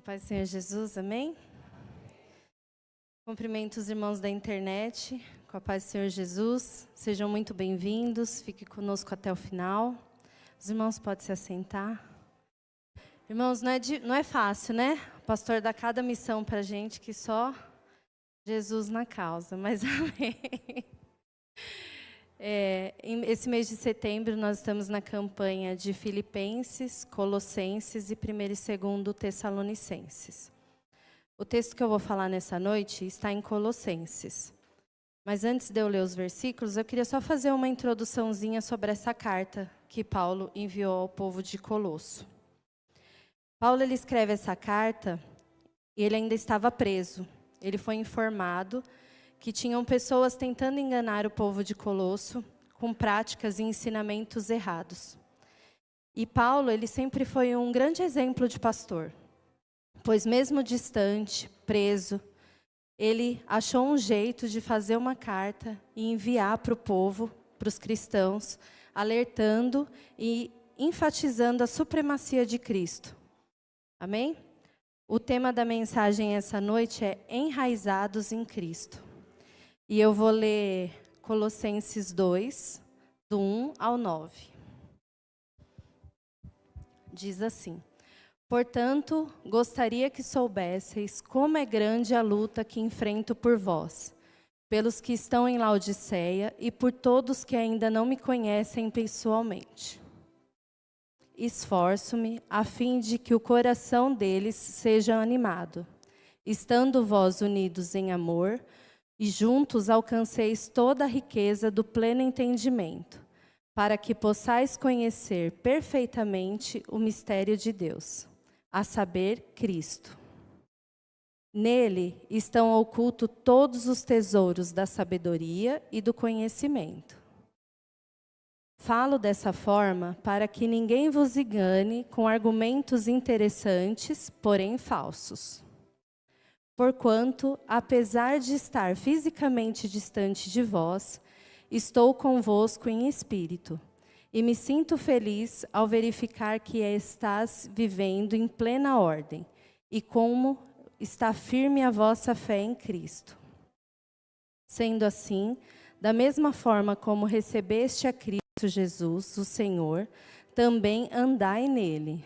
Paz do Senhor Jesus, amém? Cumprimento os irmãos da internet, com a paz do Senhor Jesus. Sejam muito bem-vindos, fiquem conosco até o final. Os irmãos podem se assentar. Irmãos, não é fácil, né? O pastor dá cada missão para a gente que só Jesus na causa, mas amém. Esse mês de setembro nós estamos na campanha de Filipenses, Colossenses e 1º e 2º Tessalonicenses. O texto que eu vou falar nessa noite está em Colossenses. Mas antes de eu ler os versículos, eu queria só fazer uma introduçãozinha sobre essa carta que Paulo enviou ao povo de Colosso. Paulo ele escreve essa carta e ele ainda estava preso. Ele foi informado que tinham pessoas tentando enganar o povo de Colosso com práticas e ensinamentos errados. E Paulo, ele sempre foi um grande exemplo de pastor, pois mesmo distante, preso, ele achou um jeito de fazer uma carta e enviar para o povo, para os cristãos, alertando e enfatizando a supremacia de Cristo. Amém? O tema da mensagem essa noite é Enraizados em Cristo. E eu vou ler Colossenses 2, do 1 ao 9. Diz assim: Portanto, gostaria que soubesseis como é grande a luta que enfrento por vós, pelos que estão em Laodiceia e por todos que ainda não me conhecem pessoalmente. Esforço-me a fim de que o coração deles seja animado, estando vós unidos em amor, e juntos alcanceis toda a riqueza do pleno entendimento, para que possais conhecer perfeitamente o mistério de Deus, a saber, Cristo. Nele estão ocultos todos os tesouros da sabedoria e do conhecimento. Falo dessa forma para que ninguém vos engane com argumentos interessantes, porém falsos. Porquanto, apesar de estar fisicamente distante de vós, estou convosco em espírito, e me sinto feliz ao verificar que estás vivendo em plena ordem, e como está firme a vossa fé em Cristo. Sendo assim, da mesma forma como recebeste a Cristo Jesus, o Senhor, também andai nele,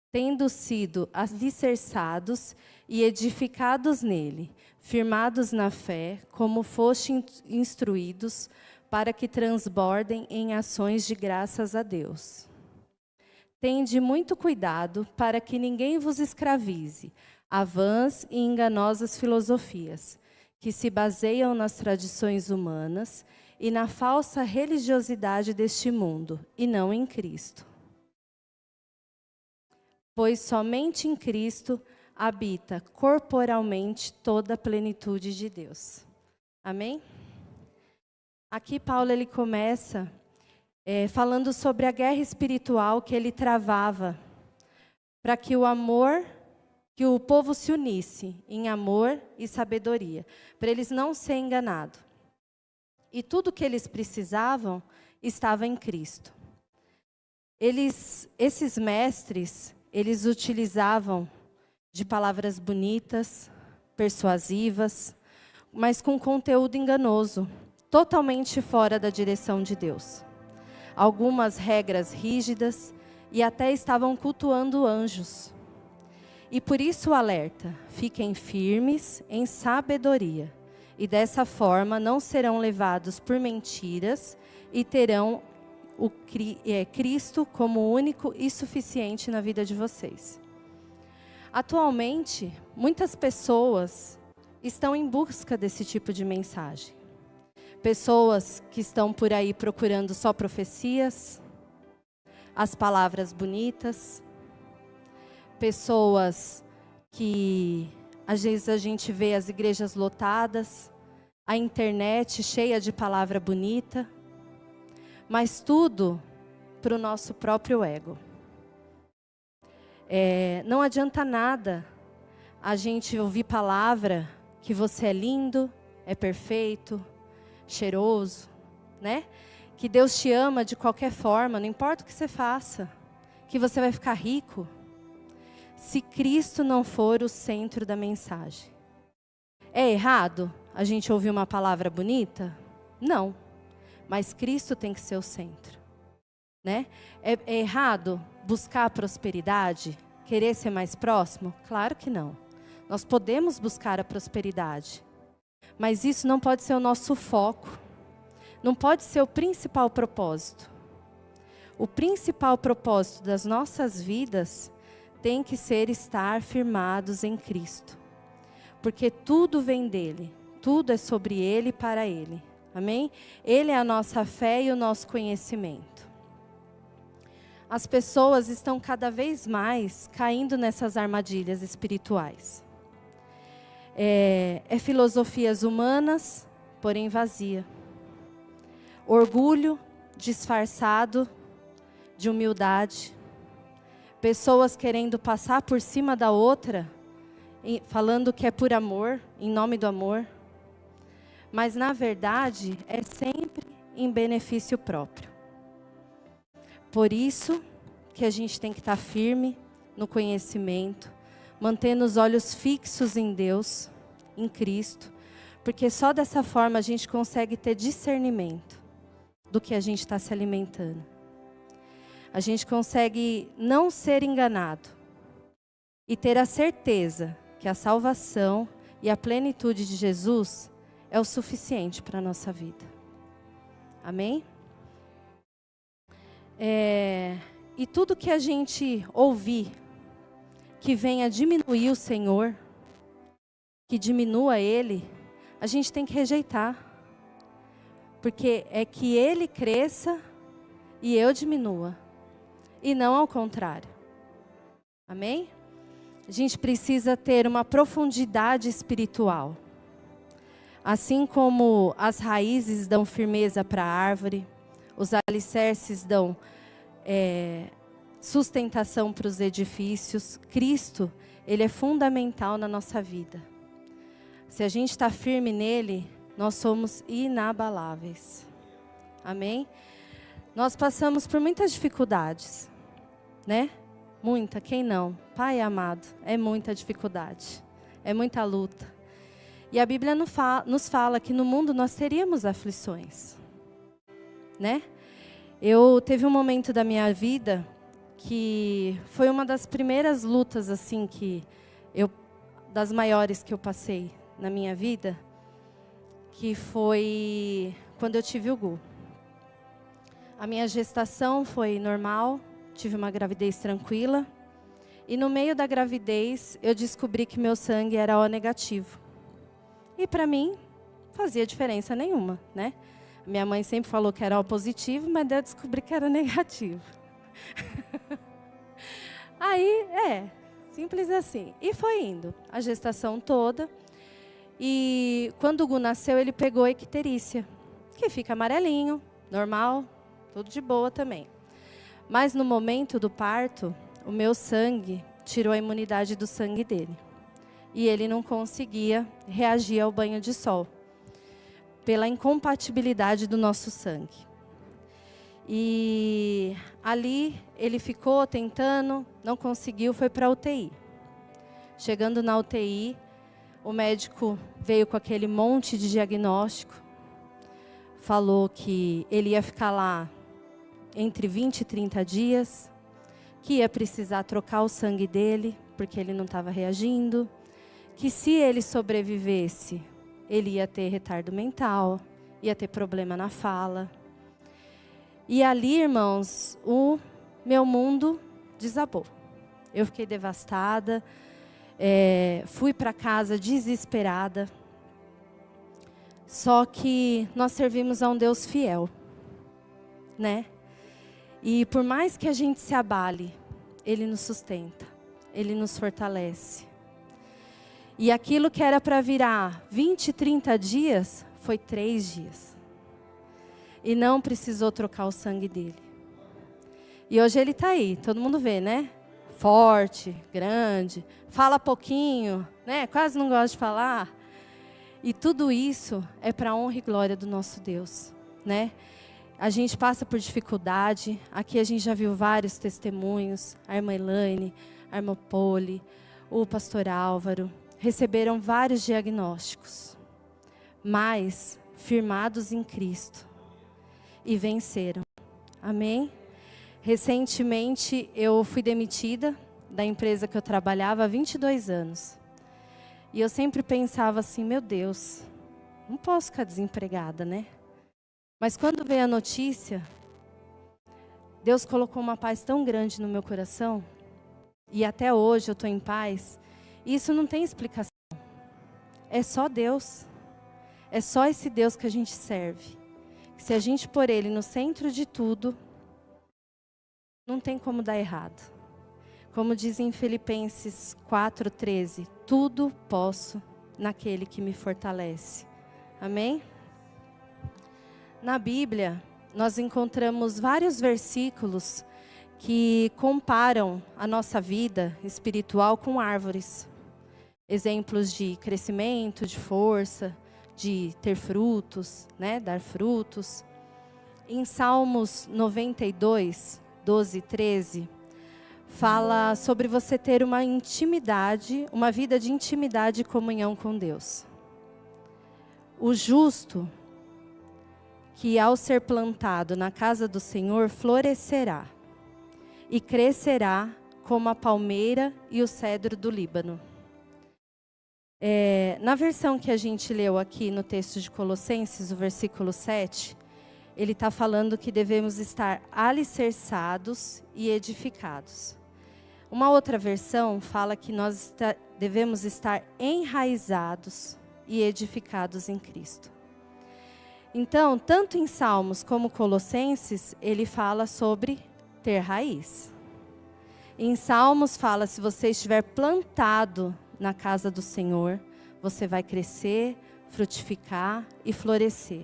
tendo sido alicerçados e edificados nele, firmados na fé, como foste instruídos, para que transbordem em ações de graças a Deus. Tende muito cuidado para que ninguém vos escravize a vãs e enganosas filosofias, que se baseiam nas tradições humanas e na falsa religiosidade deste mundo, e não em Cristo. Pois somente em Cristo habita corporalmente toda a plenitude de Deus. Amém? Aqui Paulo ele começa falando sobre a guerra espiritual que ele travava para que o povo se unisse em amor e sabedoria, para eles não serem enganados. E tudo que eles precisavam estava em Cristo. Esses mestres, eles utilizavam de palavras bonitas, persuasivas, mas com conteúdo enganoso, totalmente fora da direção de Deus. Algumas regras rígidas e até estavam cultuando anjos. E por isso o alerta: fiquem firmes em sabedoria, e dessa forma não serão levados por mentiras e terão Cristo como único e suficiente na vida de vocês. Atualmente, muitas pessoas estão em busca desse tipo de mensagem. Pessoas que estão por aí procurando só profecias, as palavras bonitas. Pessoas que, às vezes, a gente vê as igrejas lotadas, a internet cheia de palavra bonita, mas tudo para o nosso próprio ego. Não adianta nada a gente ouvir palavra que você é lindo, é perfeito, cheiroso, né? Que Deus te ama de qualquer forma, não importa o que você faça, que você vai ficar rico. se Cristo não for o centro da mensagem. É errado a gente ouvir uma palavra bonita? Não. Mas Cristo tem que ser o centro, né? É errado buscar a prosperidade? Querer ser mais próximo? Claro que não. Nós podemos buscar a prosperidade. Mas isso não pode ser o nosso foco. Não pode ser o principal propósito. O principal propósito das nossas vidas tem que ser estar firmados em Cristo. Porque tudo vem dele. Tudo é sobre ele e para ele. Amém? Ele é a nossa fé e o nosso conhecimento. As pessoas estão cada vez mais caindo nessas armadilhas espirituais. É filosofias humanas, porém vazia. Orgulho disfarçado de humildade. Pessoas querendo passar por cima da outra, falando que é por amor, em nome do amor. Mas na verdade é sempre em benefício próprio. Por isso que a gente tem que estar firme no conhecimento, mantendo os olhos fixos em Deus, em Cristo, porque só dessa forma a gente consegue ter discernimento do que a gente está se alimentando. A gente consegue não ser enganado e ter a certeza que a salvação e a plenitude de Jesus é o suficiente para a nossa vida. Amém? E tudo que a gente ouvir que venha diminuir o Senhor, que diminua Ele, a gente tem que rejeitar. Porque é que Ele cresça e eu diminua. E não ao contrário. Amém? A gente precisa ter uma profundidade espiritual. Assim como as raízes dão firmeza para a árvore, os alicerces dão sustentação para os edifícios, Cristo, Ele é fundamental na nossa vida. Se a gente está firme nele, nós somos inabaláveis. Amém? Nós passamos por muitas dificuldades, né? Muita, quem não? Pai amado, é muita dificuldade, é muita luta. E a Bíblia nos fala que no mundo nós teríamos aflições, né? Teve um momento da minha vida que foi uma das primeiras lutas, assim, das maiores que eu passei na minha vida, que foi quando eu tive o Gu. A minha gestação foi normal, tive uma gravidez tranquila, e no meio da gravidez eu descobri que meu sangue era O negativo. E para mim, fazia diferença nenhuma, né? Minha mãe sempre falou que era O positivo, mas eu descobri que era negativo. Aí, simples assim. E foi indo, a gestação toda. E quando o Gu nasceu, ele pegou a icterícia, que fica amarelinho, normal, tudo de boa também. Mas no momento do parto, o meu sangue tirou a imunidade do sangue dele. E ele não conseguia reagir ao banho de sol, pela incompatibilidade do nosso sangue. E ali ele ficou tentando, não conseguiu, foi para a UTI. Chegando na UTI, o médico veio com aquele monte de diagnóstico, falou que ele ia ficar lá entre 20 e 30 dias, que ia precisar trocar o sangue dele, porque ele não estava reagindo, que se ele sobrevivesse, ele ia ter retardo mental, ia ter problema na fala. E ali, irmãos, o meu mundo desabou. Eu fiquei devastada, fui para casa desesperada. Só que nós servimos a um Deus fiel, né? E por mais que a gente se abale, Ele nos sustenta, Ele nos fortalece. E aquilo que era para virar 20, 30 dias, foi 3 dias. E não precisou trocar o sangue dele. E hoje ele está aí, todo mundo vê, né? Forte, grande, fala pouquinho, né? Quase não gosta de falar. E tudo isso é para a honra e glória do nosso Deus, né? A gente passa por dificuldade, aqui a gente já viu vários testemunhos, a irmã Elaine, a irmã Poli, o pastor Álvaro, receberam vários diagnósticos, mas firmados em Cristo e venceram. Amém? Recentemente eu fui demitida da empresa que eu trabalhava há 22 anos. E eu sempre pensava assim, meu Deus, não posso ficar desempregada, né? Mas quando veio a notícia, Deus colocou uma paz tão grande no meu coração, e até hoje eu estou em paz, e isso não tem explicação. É só Deus. É só esse Deus que a gente serve. Se a gente pôr Ele no centro de tudo, não tem como dar errado. Como diz em Filipenses 4:13, tudo posso naquele que me fortalece. Amém? Na Bíblia, nós encontramos vários versículos que comparam a nossa vida espiritual com árvores. Exemplos de crescimento, de força, de ter frutos, né, dar frutos. Em Salmos 92, 12 e 13, fala sobre você ter uma intimidade, uma vida de intimidade e comunhão com Deus. O justo, que ao ser plantado na casa do Senhor, florescerá e crescerá como a palmeira e o cedro do Líbano. Na versão que a gente leu aqui no texto de Colossenses, o versículo 7, ele está falando que devemos estar alicerçados e edificados. Uma outra versão fala que nós devemos estar enraizados e edificados em Cristo. Então, tanto em Salmos como Colossenses, ele fala sobre ter raiz. Em Salmos fala, se você estiver plantado na casa do Senhor, você vai crescer, frutificar e florescer.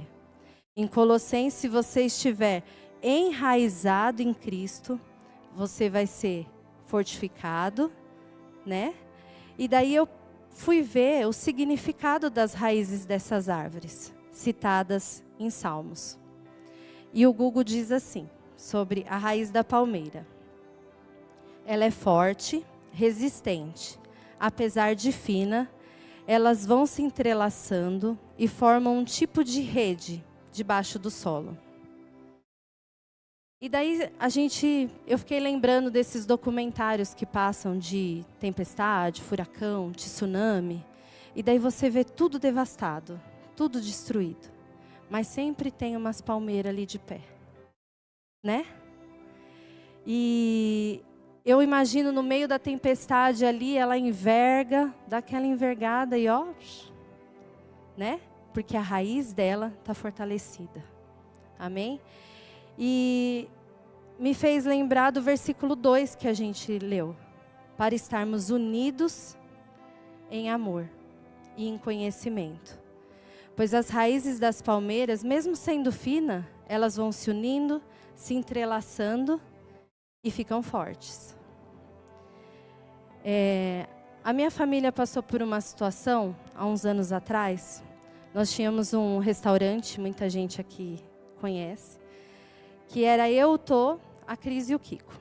Em Colossenses, se você estiver enraizado em Cristo, você vai ser fortificado, né? E daí eu fui ver o significado das raízes dessas árvores, citadas em Salmos. E o Google diz assim, sobre a raiz da palmeira. Ela é forte, resistente. Apesar de fina, elas vão se entrelaçando e formam um tipo de rede debaixo do solo. E daí eu fiquei lembrando desses documentários que passam de tempestade, furacão, tsunami. E daí você vê tudo devastado, tudo destruído. Mas sempre tem umas palmeiras ali de pé, né? E eu imagino no meio da tempestade ali, ela enverga, dá aquela envergada e ó, né? Porque a raiz dela está fortalecida. Amém? E me fez lembrar do versículo 2 que a gente leu. Para estarmos unidos em amor e em conhecimento. Pois as raízes das palmeiras, mesmo sendo finas, elas vão se unindo, se entrelaçando e ficam fortes. A minha família passou por uma situação, há uns anos atrás. Nós tínhamos um restaurante, muita gente aqui conhece, que era eu, o Tô, a Cris e o Kiko.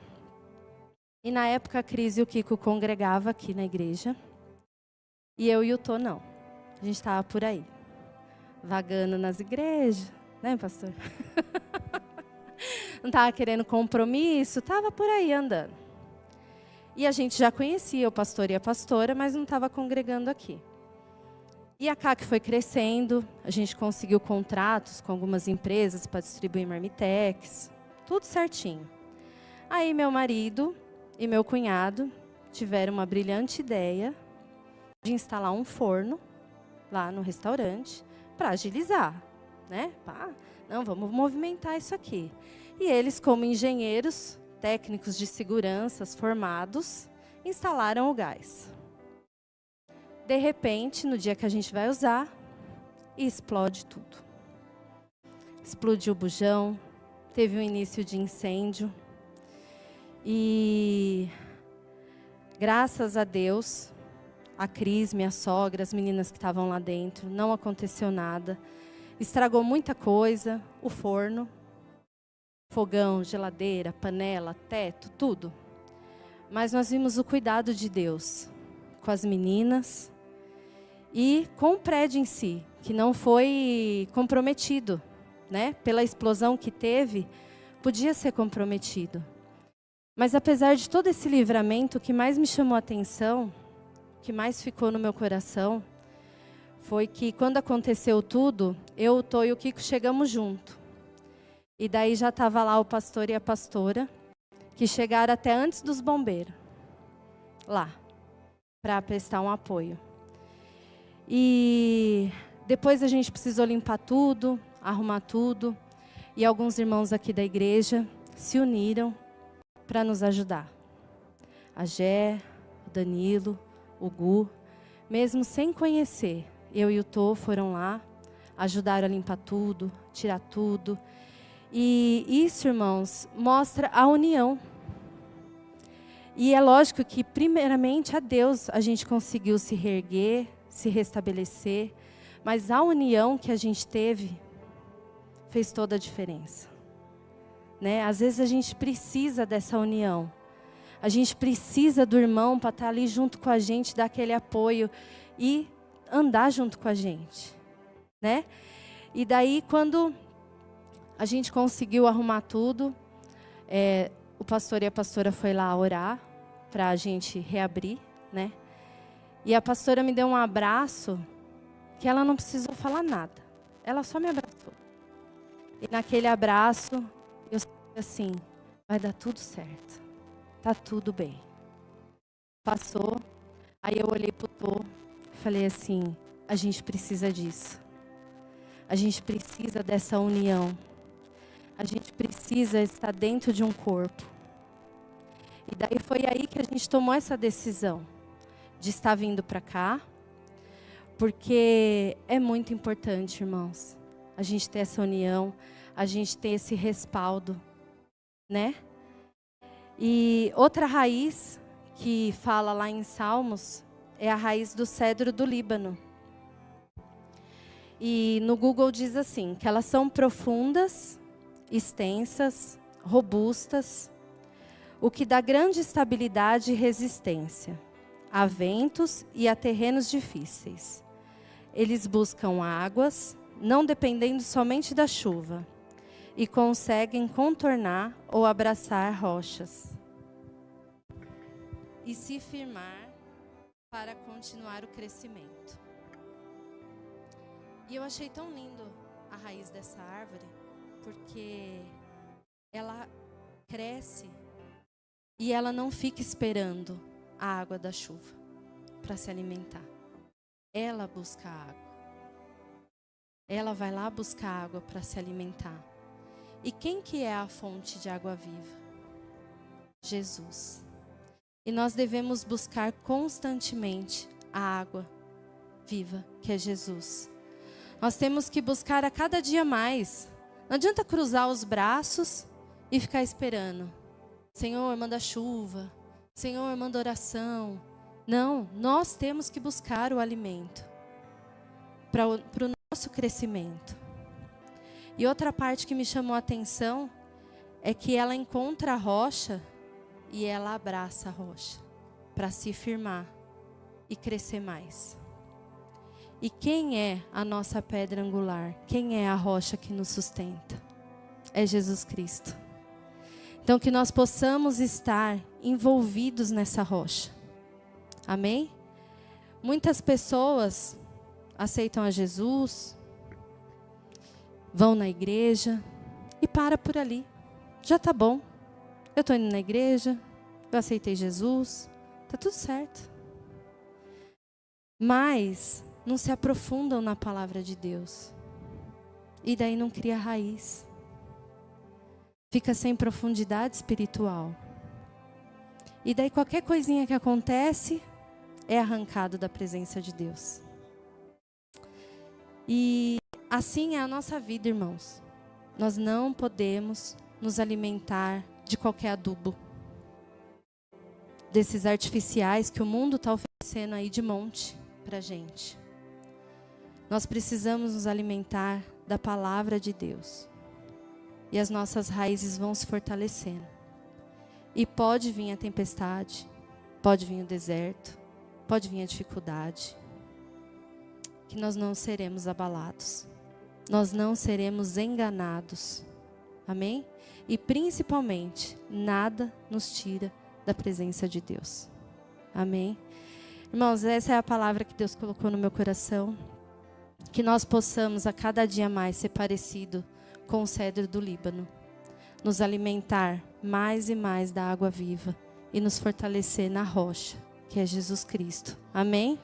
E na época a Cris e o Kiko congregavam aqui na igreja, e eu e o Tô não. A gente estava por aí, vagando nas igrejas, né, pastor? Não estava querendo compromisso, estava por aí andando. E a gente já conhecia o pastor e a pastora, mas não estava congregando aqui. E a CAC foi crescendo, a gente conseguiu contratos com algumas empresas para distribuir marmitex, tudo certinho. Aí meu marido e meu cunhado tiveram uma brilhante ideia de instalar um forno lá no restaurante para agilizar, né? Não, vamos movimentar isso aqui. E eles, como engenheiros, técnicos de segurança formados, instalaram o gás. De repente, no dia que a gente vai usar, explode tudo. Explodiu o bujão, teve um início de incêndio. E, graças a Deus, a Cris, minha sogra, as meninas que estavam lá dentro, não aconteceu nada. Estragou muita coisa, o forno, fogão, geladeira, panela, teto, tudo. mas nós vimos o cuidado de Deus com as meninas e com o prédio em si, que não foi comprometido, né? Pela explosão que teve, podia ser comprometido. Mas apesar de todo esse livramento, o que mais me chamou a atenção, o que mais ficou no meu coração, foi que quando aconteceu tudo, eu, o Tô e o Kiko chegamos junto. E daí já estava lá o pastor e a pastora, que chegaram até antes dos bombeiros, lá, para prestar um apoio. E depois a gente precisou limpar tudo, arrumar tudo, e alguns irmãos aqui da igreja se uniram para nos ajudar. A Gé, o Danilo, o Gu, mesmo sem conhecer, eu e o Tô foram lá, ajudaram a limpar tudo, tirar tudo. E isso, irmãos, mostra a união. E é lógico que, primeiramente, a Deus a gente conseguiu se reerguer, se restabelecer, mas a união que a gente teve fez toda a diferença. Né? Às vezes a gente precisa dessa união. A gente precisa do irmão para estar ali junto com a gente, dar aquele apoio e andar junto com a gente. Né? E daí, quando a gente conseguiu arrumar tudo, o pastor e a pastora foi lá orar para a gente reabrir, né? E a pastora me deu um abraço que ela não precisou falar nada. Ela só me abraçou. E naquele abraço, eu senti assim, vai dar tudo certo. Tá tudo bem. Passou, aí eu olhei pro Tô e falei assim, a gente precisa disso. A gente precisa dessa união. A gente precisa estar dentro de um corpo. E daí foi aí que a gente tomou essa decisão de estar vindo para cá, porque é muito importante, irmãos, a gente ter essa união, a gente ter esse respaldo, né? E outra raiz que fala lá em Salmos é a raiz do cedro do Líbano. E no Google diz assim, que elas são profundas, extensas, robustas, o que dá grande estabilidade e resistência a ventos e a terrenos difíceis. Eles buscam águas, não dependendo somente da chuva, e conseguem contornar ou abraçar rochas e se firmar para continuar o crescimento. E eu achei tão lindo a raiz dessa árvore, porque ela cresce e ela não fica esperando a água da chuva para se alimentar. Ela busca água. Ela vai lá buscar água para se alimentar. E quem que é a fonte de água viva? Jesus. E nós devemos buscar constantemente a água viva, que é Jesus. Nós temos que buscar a cada dia mais. Não adianta cruzar os braços e ficar esperando. Senhor, manda chuva. Senhor, manda oração. Não, nós temos que buscar o alimento para o nosso crescimento. E outra parte que me chamou a atenção é que ela encontra a rocha e ela abraça a rocha para se firmar e crescer mais. E quem é a nossa pedra angular? Quem é a rocha que nos sustenta? É Jesus Cristo. Então que nós possamos estar envolvidos nessa rocha. Amém? Muitas pessoas aceitam a Jesus, vão na igreja e para por ali. Já tá bom. Eu estou indo na igreja, eu aceitei Jesus, tá tudo certo. Mas não se aprofundam na palavra de Deus. E daí não cria raiz. Fica sem profundidade espiritual. E daí qualquer coisinha que acontece é arrancado da presença de Deus. E assim é a nossa vida, irmãos. Nós não podemos nos alimentar de qualquer adubo. Desses artificiais que o mundo está oferecendo aí de monte pra gente. Nós precisamos nos alimentar da palavra de Deus. E as nossas raízes vão se fortalecendo. E pode vir a tempestade, pode vir o deserto, pode vir a dificuldade, que nós não seremos abalados, nós não seremos enganados, amém? E principalmente, nada nos tira da presença de Deus, amém? Irmãos, essa é a palavra que Deus colocou no meu coração, que nós possamos a cada dia mais ser parecido com o cedro do Líbano, nos alimentar mais e mais da água viva e nos fortalecer na rocha, que é Jesus Cristo, amém?